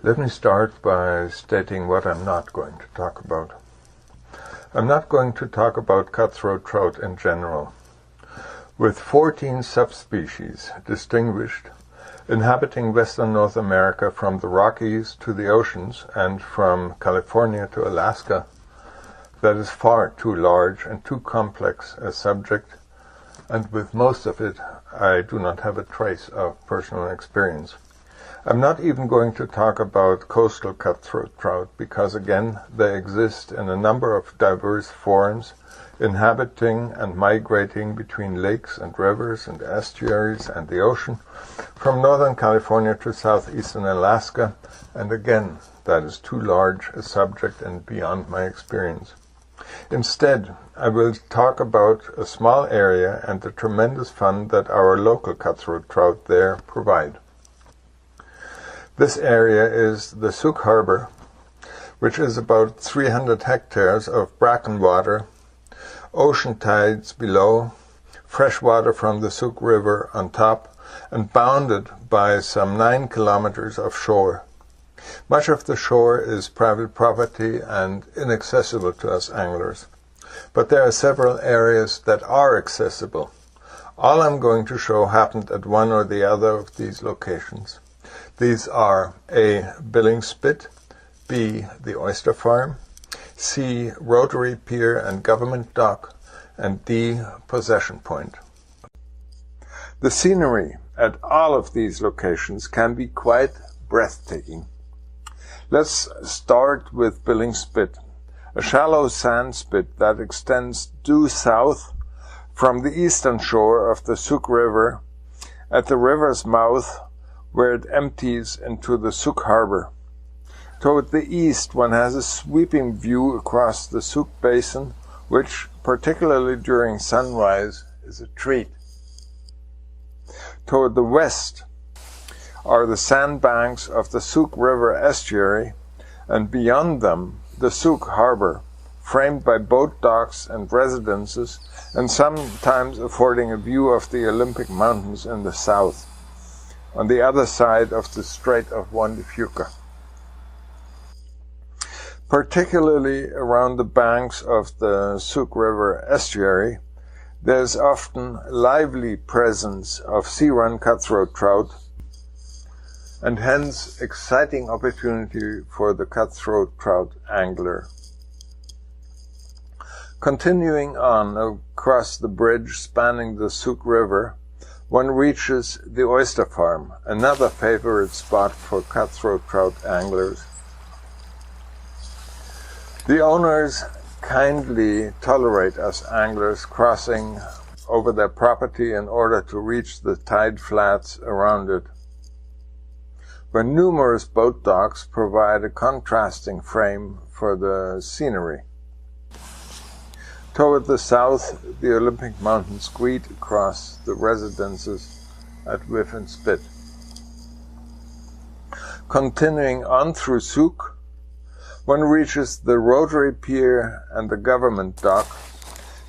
Let me start by stating what I'm not going to talk about. I'm not going to talk about cutthroat trout in general. With 14 subspecies distinguished, inhabiting western North America from the Rockies to the oceans and from California to Alaska, that is far too large and too complex a subject, and with most of it I do not have a trace of personal experience. I'm not even going to talk about coastal cutthroat trout because, again, they exist in a number of diverse forms, inhabiting and migrating between lakes and rivers and estuaries and the ocean, from northern California to southeastern Alaska, and again, that is too large a subject and beyond my experience. Instead, I will talk about a small area and the tremendous fun that our local cutthroat trout there provide. This area is the Souq Harbor, which is about 300 hectares of bracken water, ocean tides below, fresh water from the Souq River on top, and bounded by some 9 kilometers of shore. Much of the shore is private property and inaccessible to us anglers, but there are several areas that are accessible. All I'm going to show happened at one or the other of these locations. These are A. Billings Spit, B. the Oyster Farm, C. Rotary Pier and Government Dock, and D. Possession Point. The scenery at all of these locations can be quite breathtaking. Let's start with Billings Spit, a shallow sand spit that extends due south from the eastern shore of the Souq River at the river's mouth, where it empties into the Sooke Harbor. Toward the east, one has a sweeping view across the Souq Basin, which, particularly during sunrise, is a treat. Toward the west are the sandbanks of the Souq River estuary, and beyond them, the Souq Harbor, framed by boat docks and residences, and sometimes affording a view of the Olympic Mountains in the south, on the other side of the Strait of Juan de Fuca. Particularly around the banks of the Souq River estuary, there's often lively presence of sea-run cutthroat trout, and hence exciting opportunity for the cutthroat trout angler. Continuing on across the bridge spanning the Souq River, one reaches the Oyster Farm, another favorite spot for cutthroat trout anglers. The owners kindly tolerate us anglers crossing over their property in order to reach the tide flats around it, where numerous boat docks provide a contrasting frame for the scenery. Toward the south, the Olympic Mountains greet across the residences at Whiff and Spit. Continuing on through Souq, one reaches the Rotary Pier and the Government Dock,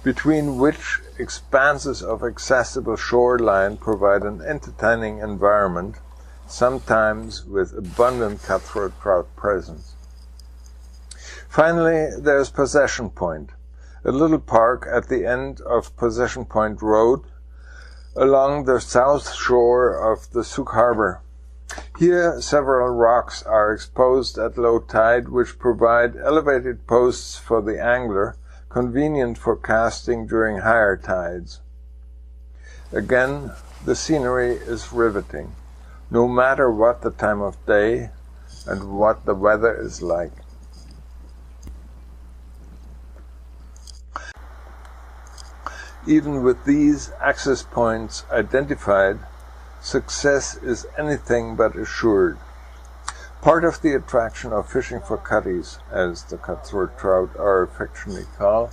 between which expanses of accessible shoreline provide an entertaining environment, sometimes with abundant cutthroat trout presence. Finally, there's Possession Point, a little park at the end of Possession Point Road, along the south shore of the Souq Harbor. Here, several rocks are exposed at low tide, which provide elevated posts for the angler, convenient for casting during higher tides. Again, the scenery is riveting, no matter what the time of day and what the weather is like. Even with these access points identified, success is anything but assured. Part of the attraction of fishing for cutties, as the cutthroat trout are affectionately called,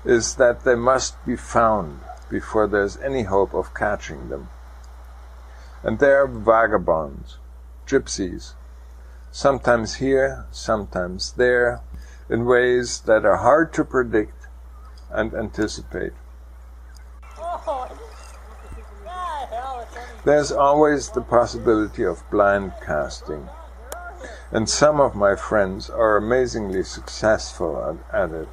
is that they must be found before there's any hope of catching them. And they are vagabonds, gypsies, sometimes here, sometimes there, in ways that are hard to predict and anticipate. There's always the possibility of blind casting, and some of my friends are amazingly successful at it.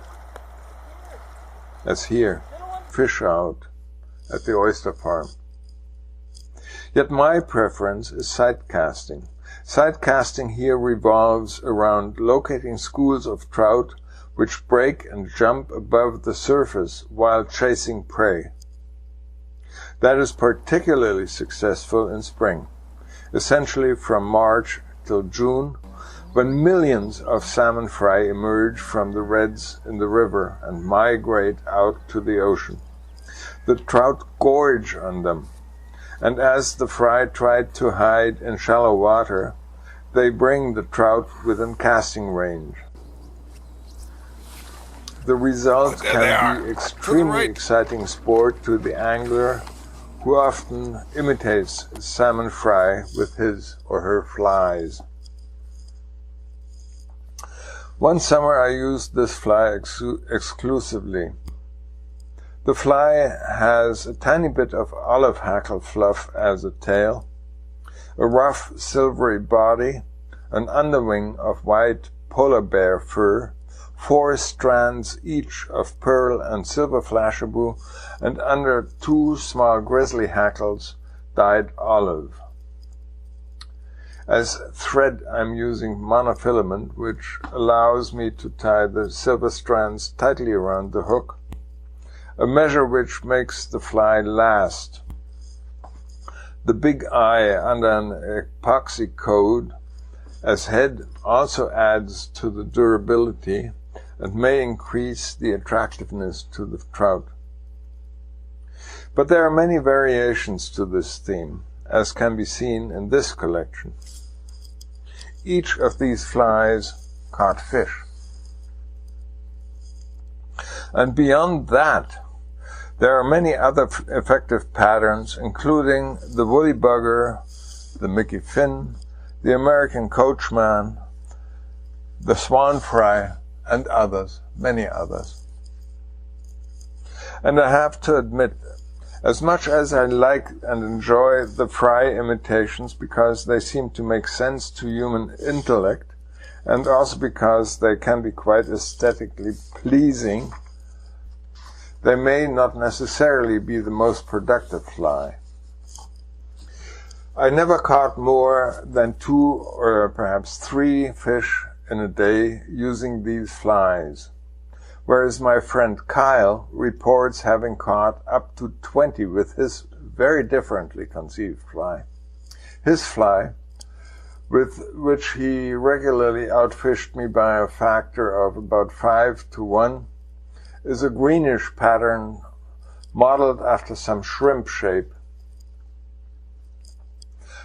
As here, fish out at the Oyster Farm. Yet my preference is sight casting. Sight casting here revolves around locating schools of trout which break and jump above the surface while chasing prey. That is particularly successful in spring, essentially from March till June, when millions of salmon fry emerge from the redds in the river and migrate out to the ocean. The trout gorge on them, and as the fry try to hide in shallow water, they bring the trout within casting range. The result can be extremely exciting sport to the angler, who often imitates salmon fry with his or her flies. One summer I used this fly exclusively. The fly has a tiny bit of olive hackle fluff as a tail, a rough silvery body, an underwing of white polar bear fur, 4 strands each of pearl and silver flashabou, and under 2 small grizzly hackles dyed olive. As thread I'm using monofilament, which allows me to tie the silver strands tightly around the hook, a measure which makes the fly last. The big eye under an epoxy coat as head also adds to the durability and may increase the attractiveness to the trout. But there are many variations to this theme, as can be seen in this collection. Each of these flies caught fish. And beyond that, there are many other effective patterns, including the woolly bugger, the Mickey Finn, the American coachman, the swan fry, and others, many others. And I have to admit, as much as I like and enjoy the fry imitations because they seem to make sense to human intellect, and also because they can be quite aesthetically pleasing, they may not necessarily be the most productive fly. I never caught more than 2 or perhaps 3 fish in a day using these flies, whereas my friend Kyle reports having caught up to 20 with his very differently conceived fly. His fly, with which he regularly outfished me by a factor of about 5 to 1, is a greenish pattern modeled after some shrimp shape.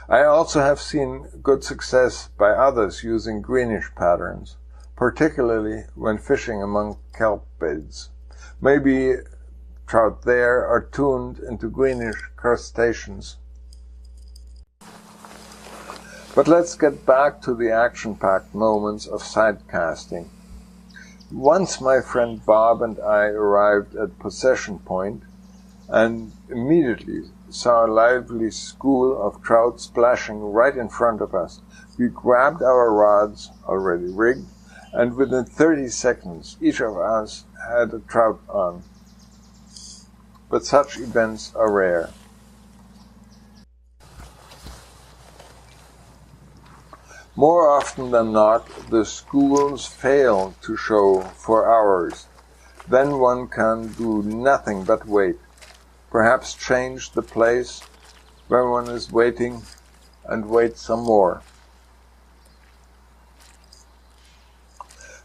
I also have seen good success by others using greenish patterns, particularly when fishing among kelp beds. Maybe trout there are tuned into greenish crustaceans. But let's get back to the action-packed moments of sight casting. Once my friend Bob and I arrived at Possession Point and immediately saw a lively school of trout splashing right in front of us. We grabbed our rods, already rigged, and within 30 seconds each of us had a trout on. But such events are rare. More often than not, the schools fail to show for hours. Then one can do nothing but wait. Perhaps change the place where one is waiting and wait some more.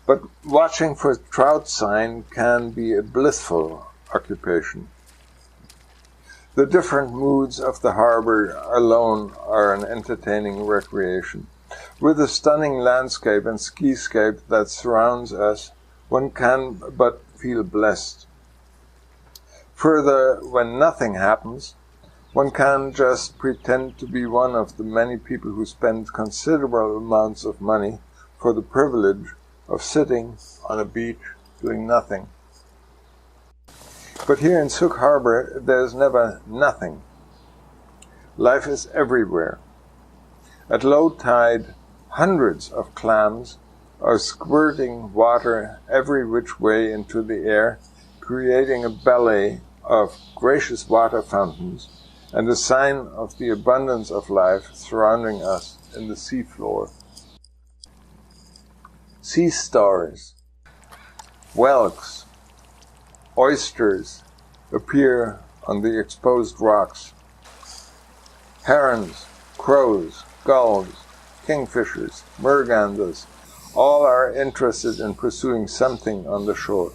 But watching for trout sign can be a blissful occupation. The different moods of the harbor alone are an entertaining recreation. With the stunning landscape and skiscape that surrounds us, one can but feel blessed. Further, when nothing happens, one can just pretend to be one of the many people who spend considerable amounts of money for the privilege of sitting on a beach doing nothing. But here in Souq Harbor, there's never nothing. Life is everywhere. At low tide, Hundreds of clams are squirting water every which way into the air, creating a ballet of gracious water fountains and a sign of the abundance of life surrounding us in the seafloor. Sea stars, whelks, oysters appear on the exposed rocks. Herons, crows, gulls, kingfishers, merganders, all are interested in pursuing something on the shore.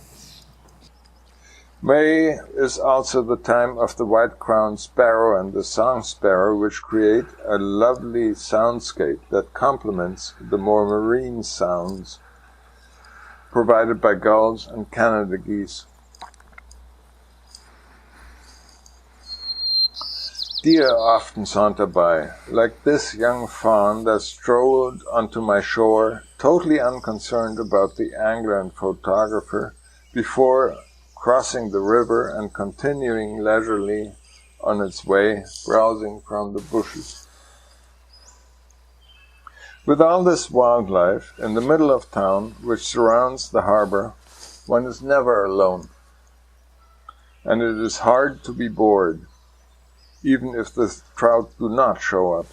May is also the time of the white-crowned sparrow and the song sparrow, which create a lovely soundscape that complements the more marine sounds provided by gulls and Canada geese. Deer often saunter by, like this young fawn that strolled onto my shore, totally unconcerned about the angler and photographer, before crossing the river and continuing leisurely on its way, browsing from the bushes. With all this wildlife in the middle of town, which surrounds the harbor, one is never alone, and it is hard to be bored, even if the trout do not show up.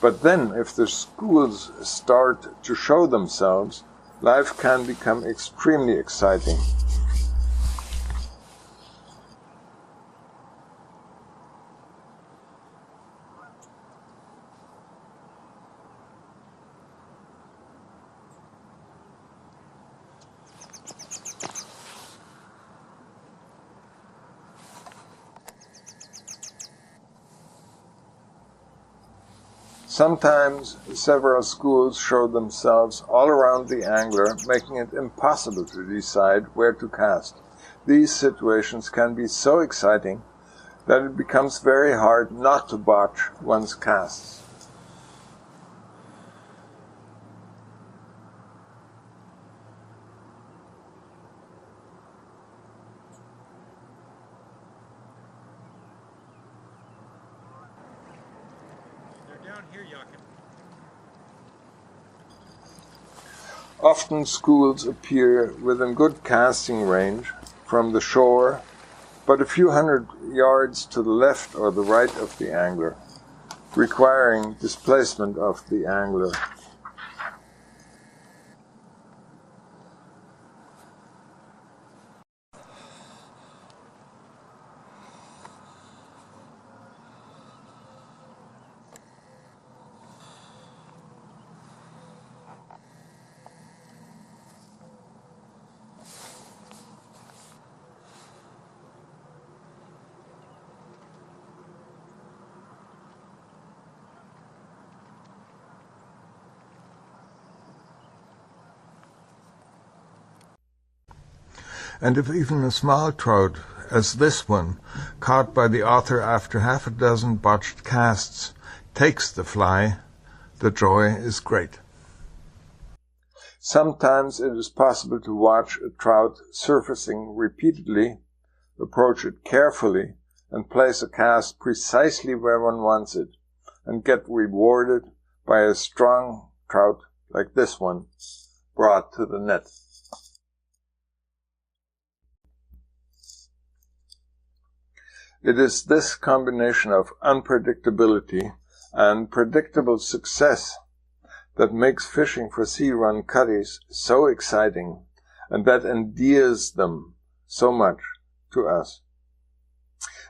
But then, if the schools start to show themselves, life can become extremely exciting. Sometimes several schools show themselves all around the angler, making it impossible to decide where to cast. These situations can be so exciting that it becomes very hard not to botch one's casts. Often schools appear within good casting range from the shore, but a few hundred yards to the left or the right of the angler, requiring displacement of the angler. And if even a small trout, as this one, caught by the author after half a dozen botched casts, takes the fly, the joy is great. Sometimes it is possible to watch a trout surfacing repeatedly, approach it carefully, and place a cast precisely where one wants it, and get rewarded by a strong trout like this one brought to the net. It is this combination of unpredictability and predictable success that makes fishing for sea-run cutties so exciting, and that endears them so much to us.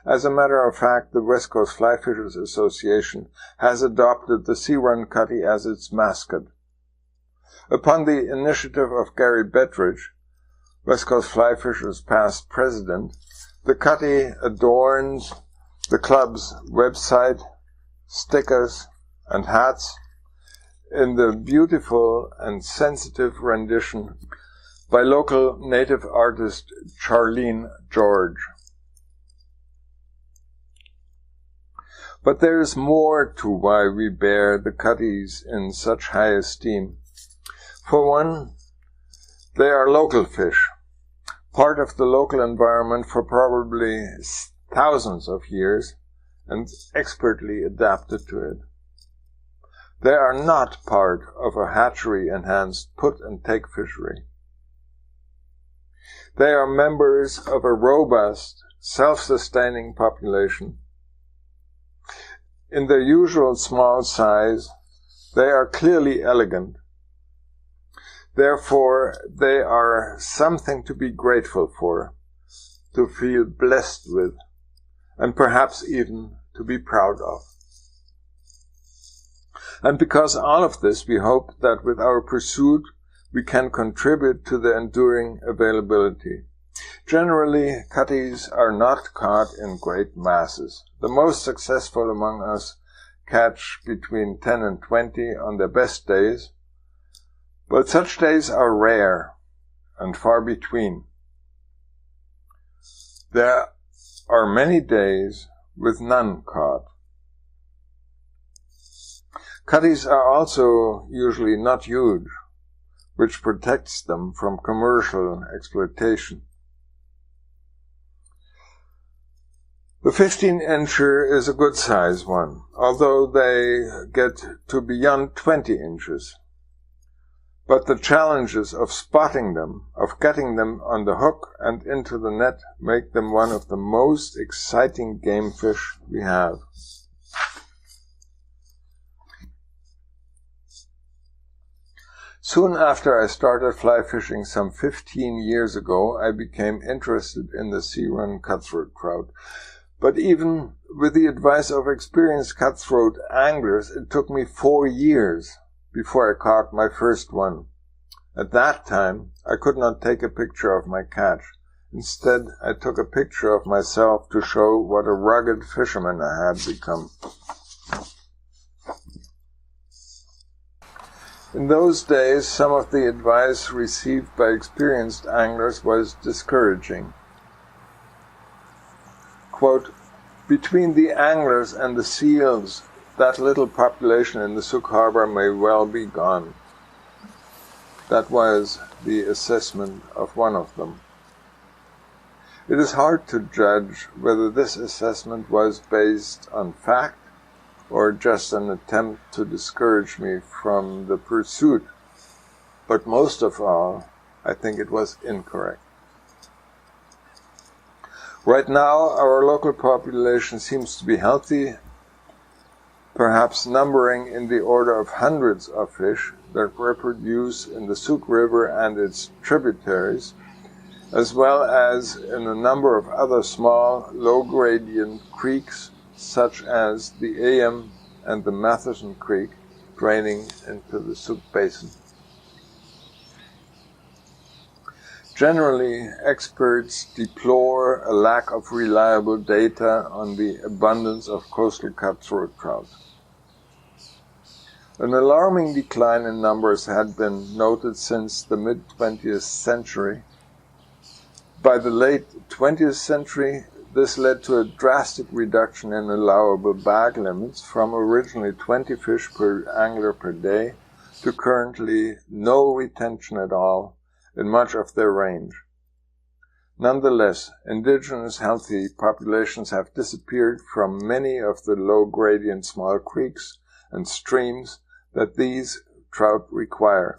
As a matter of fact, the West Coast Fly Fishers Association has adopted the sea-run cutty as its mascot. Upon the initiative of Gary Bettridge, West Coast Fly Fishers past president, the cutty adorns the club's website, stickers, and hats in the beautiful and sensitive rendition by local native artist Charlene George. But there is more to why we bear the cutties in such high esteem. For one, they are local fish, part of the local environment for probably thousands of years, and expertly adapted to it. They are not part of a hatchery-enhanced put-and-take fishery. They are members of a robust, self-sustaining population. In their usual small size, they are clearly elegant. Therefore, they are something to be grateful for, to feel blessed with, and perhaps even to be proud of. And because all of this, we hope that with our pursuit, we can contribute to the enduring availability. Generally, cutties are not caught in great masses. The most successful among us catch between 10 and 20 on their best days, but such days are rare and far between. There are many days with none caught. Cutties are also usually not huge, which protects them from commercial exploitation. The 15-incher is a good size one, although they get to beyond 20 inches. But the challenges of spotting them, of getting them on the hook and into the net, make them one of the most exciting game fish we have. Soon after I started fly fishing some 15 years ago, I became interested in the sea-run cutthroat trout. But even with the advice of experienced cutthroat anglers, it took me 4 years before I caught my first one. At that time, I could not take a picture of my catch. Instead, I took a picture of myself to show what a rugged fisherman I had become. In those days, some of the advice received by experienced anglers was discouraging. Quote, "Between the anglers and the seals, that little population in the Souq Harbor may well be gone." That was the assessment of one of them. It is hard to judge whether this assessment was based on fact or just an attempt to discourage me from the pursuit. But most of all, I think it was incorrect. Right now, our local population seems to be healthy, perhaps numbering in the order of hundreds of fish that reproduce in the Souq River and its tributaries, as well as in a number of other small, low-gradient creeks, such as the Ayam and the Matheson Creek, draining into the Souq Basin. Generally, experts deplore a lack of reliable data on the abundance of coastal cutthroat trout. An alarming decline in numbers had been noted since the mid-20th century. By the late 20th century, this led to a drastic reduction in allowable bag limits from originally 20 fish per angler per day to currently no retention at all in much of their range. Nonetheless, indigenous healthy populations have disappeared from many of the low-gradient small creeks and streams that these trout require,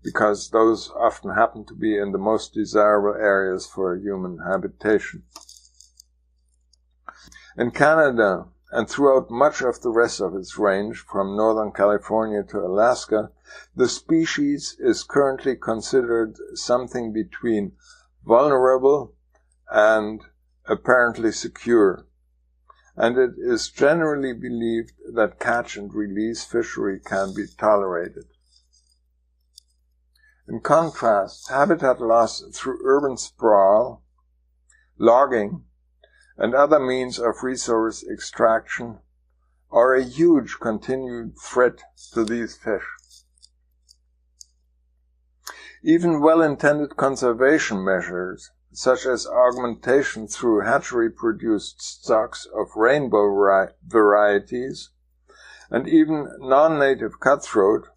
because those often happen to be in the most desirable areas for human habitation. In Canada, and throughout much of the rest of its range, from northern California to Alaska, the species is currently considered something between vulnerable and apparently secure, and it is generally believed that catch and release fishery can be tolerated. In contrast, habitat loss through urban sprawl, logging, and other means of resource extraction are a huge continued threat to these fish. Even well-intended conservation measures such as augmentation through hatchery-produced stocks of rainbow varieties, and even non-native cutthroat,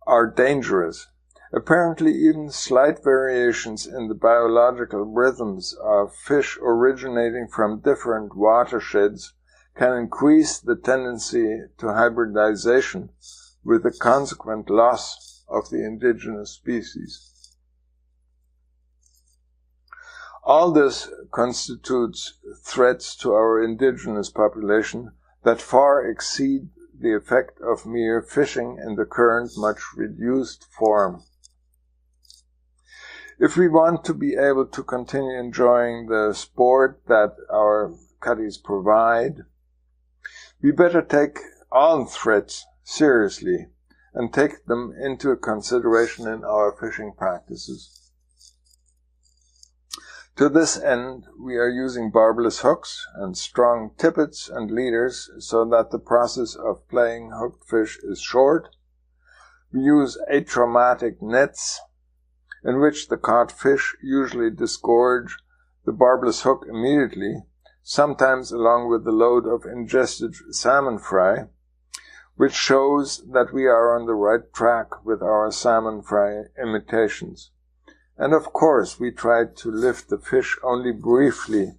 are dangerous. Apparently, even slight variations in the biological rhythms of fish originating from different watersheds can increase the tendency to hybridization, with the consequent loss of the indigenous species. All this constitutes threats to our indigenous population that far exceed the effect of mere fishing in the current much reduced form. If we want to be able to continue enjoying the sport that our cutties provide, we better take all threats seriously and take them into consideration in our fishing practices. To this end, we are using barbless hooks and strong tippets and leaders so that the process of playing hooked fish is short. We use atraumatic nets in which the caught fish usually disgorge the barbless hook immediately, sometimes along with the load of ingested salmon fry, which shows that we are on the right track with our salmon fry imitations. And of course, we tried to lift the fish only briefly,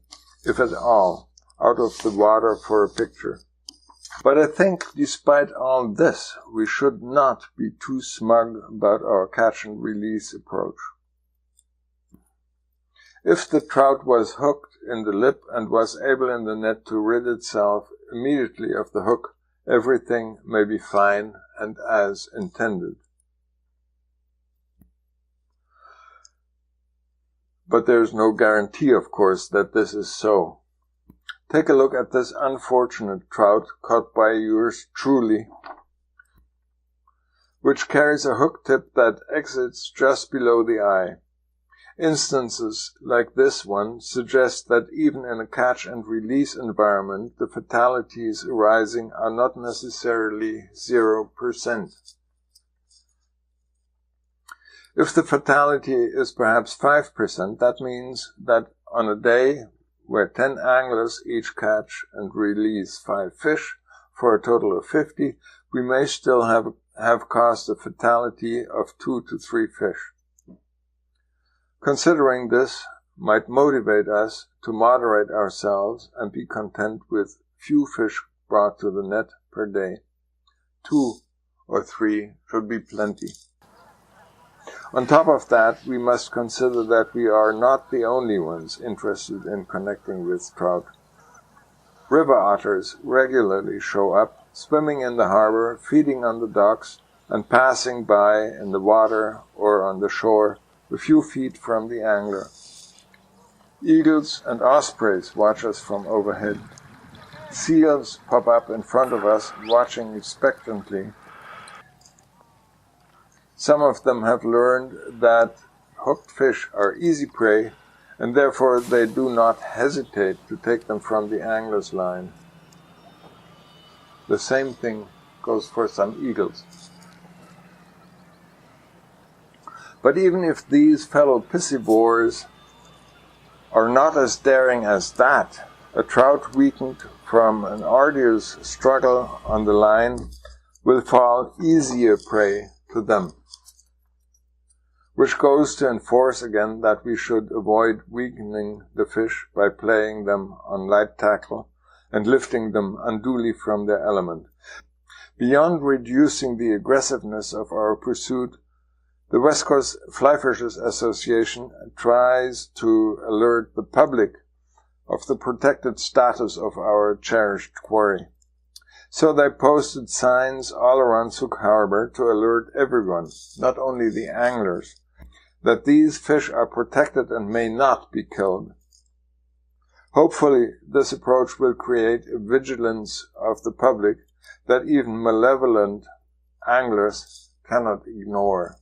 if at all, out of the water for a picture. But I think, despite all this, we should not be too smug about our catch-and-release approach. If the trout was hooked in the lip and was able in the net to rid itself immediately of the hook, everything may be fine and as intended. But there is no guarantee, of course, that this is so. Take a look at this unfortunate trout caught by yours truly, which carries a hook tip that exits just below the eye. Instances like this one suggest that even in a catch-and-release environment, the fatalities arising are not necessarily 0%. If the fatality is perhaps 5%, that means that on a day where 10 anglers each catch and release 5 fish for a total of 50, we may still have caused a fatality of 2 to 3 fish. Considering this might motivate us to moderate ourselves and be content with few fish brought to the net per day. 2 or 3 should be plenty. On top of that, we must consider that we are not the only ones interested in connecting with trout. River otters regularly show up, swimming in the harbor, feeding on the docks, and passing by in the water or on the shore a few feet from the angler. Eagles and ospreys watch us from overhead. Seals pop up in front of us, watching expectantly. Some of them have learned that hooked fish are easy prey, and therefore they do not hesitate to take them from the angler's line. The same thing goes for some eagles. But even if these fellow piscivores are not as daring as that, a trout weakened from an arduous struggle on the line will fall easier prey to them, which goes to enforce again that we should avoid weakening the fish by playing them on light tackle and lifting them unduly from their element. Beyond reducing the aggressiveness of our pursuit, the West Coast Flyfishers Association tries to alert the public of the protected status of our cherished quarry. So they posted signs all around Souq Harbor to alert everyone, not only the anglers, that these fish are protected and may not be killed. Hopefully, this approach will create a vigilance of the public that even malevolent anglers cannot ignore.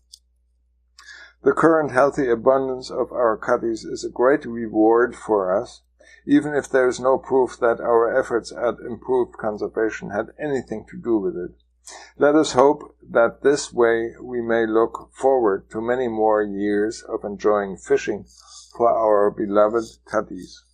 The current healthy abundance of our cutties is a great reward for us, even if there is no proof that our efforts at improved conservation had anything to do with it. Let us hope that this way we may look forward to many more years of enjoying fishing for our beloved Cutties.